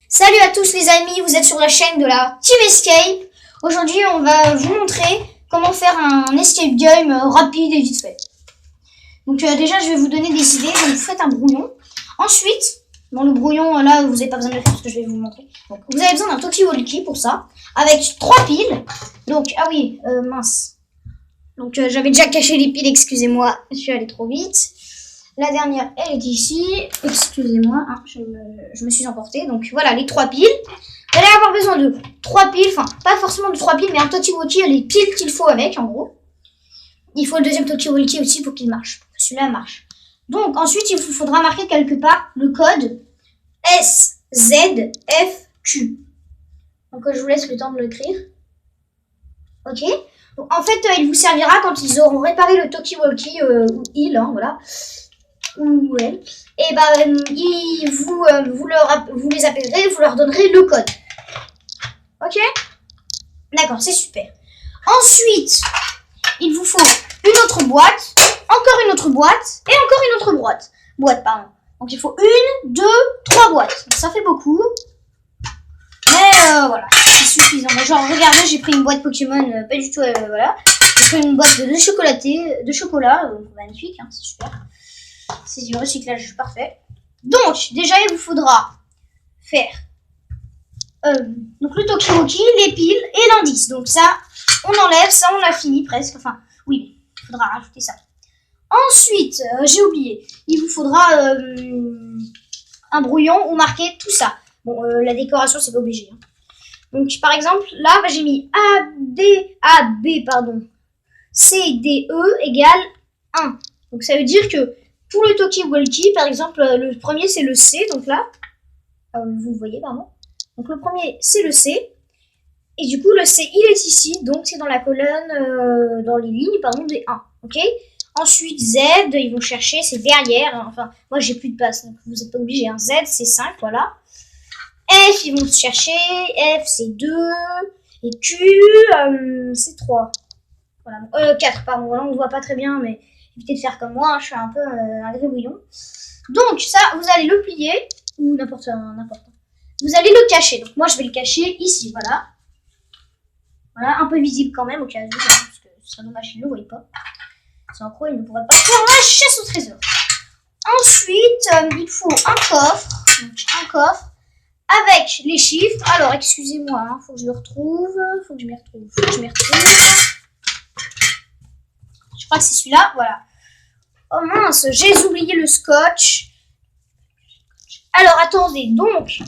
Salut à tous les amis, vous êtes sur la chaîne de la Team Escape. Aujourd'hui on va vous montrer comment faire un escape game rapide et vite fait. Donc déjà je vais vous donner des idées, donc vous faites un brouillon. Ensuite, bon le brouillon là vous n'avez pas besoin de le faire parce que je vais vous montrer. Donc vous avez besoin d'un talkie-walkie pour ça, avec 3 piles. Donc ah oui, mince. Donc j'avais déjà caché les piles, excusez-moi, je suis allée trop vite. La dernière, elle est ici. Excusez-moi, hein, je me suis emportée. Donc voilà, les 3 piles. Vous allez avoir besoin de 3 piles. Enfin, pas forcément de 3 piles, mais un talkie-walkie, les piles qu'il faut avec, en gros. Il faut le deuxième talkie-walkie aussi pour qu'il marche. Pour que celui-là marche. Donc ensuite, il vous faudra marquer quelque part le code SZFQ. Donc je vous laisse le temps de l'écrire. Ok. Donc, en fait, il vous servira quand ils auront réparé le talkie-walkie, ou il, hein, voilà. Ou elle, et vous les appellerez, vous leur donnerez le code. Ok? D'accord, c'est super. Ensuite, il vous faut une autre boîte, encore une autre boîte, et encore une autre boîte, pardon. Donc il faut 1, 2, 3 boîtes. Donc, ça fait beaucoup. Mais voilà, c'est suffisant. Genre, regardez, j'ai pris une boîte Pokémon, pas du tout, voilà. J'ai pris une boîte de chocolat, donc magnifique, hein, c'est super. C'est du recyclage parfait. Donc, déjà, il vous faudra faire donc le talkie-walkie, les piles et l'indice. Donc ça, on enlève, ça on a fini presque. Enfin, oui, il faudra rajouter ça. Ensuite, j'ai oublié, il vous faudra un brouillon où marquer tout ça. Bon, la décoration, c'est pas obligé. Hein. Donc, par exemple, là, j'ai mis C, D, E égale 1. Donc, ça veut dire que pour le talkie-walkie, par exemple, le premier c'est le C, donc là, vous le voyez, pardon. Donc le premier c'est le C, et du coup le C il est ici, donc c'est dans la colonne, dans les lignes, pardon, des 1, ok. Ensuite Z, ils vont chercher, c'est derrière, hein. Enfin, moi j'ai plus de place, donc vous n'êtes pas obligé, hein. Z c'est 5, voilà. F, ils vont chercher, F c'est 2, et Q, c'est 3. Voilà, 4, pardon, voilà, on ne voit pas très bien, mais évitez de faire comme moi, hein, je suis un peu un gribouillon. Donc ça, vous allez le plier, ou n'importe. Vous allez le cacher. Donc moi, je vais le cacher ici, voilà. Voilà, un peu visible quand même, au cas où, parce que ce serait dommage qu'il ne le voie pas. Sans quoi, il ne pourrait pas faire la chasse au trésor. Ensuite, il faut un coffre. Donc un coffre avec les chiffres. Alors, excusez-moi, hein, faut que je le retrouve. Faut que je m'y retrouve. Je crois que c'est celui-là, voilà. Oh mince, j'ai oublié le scotch. Alors attendez, donc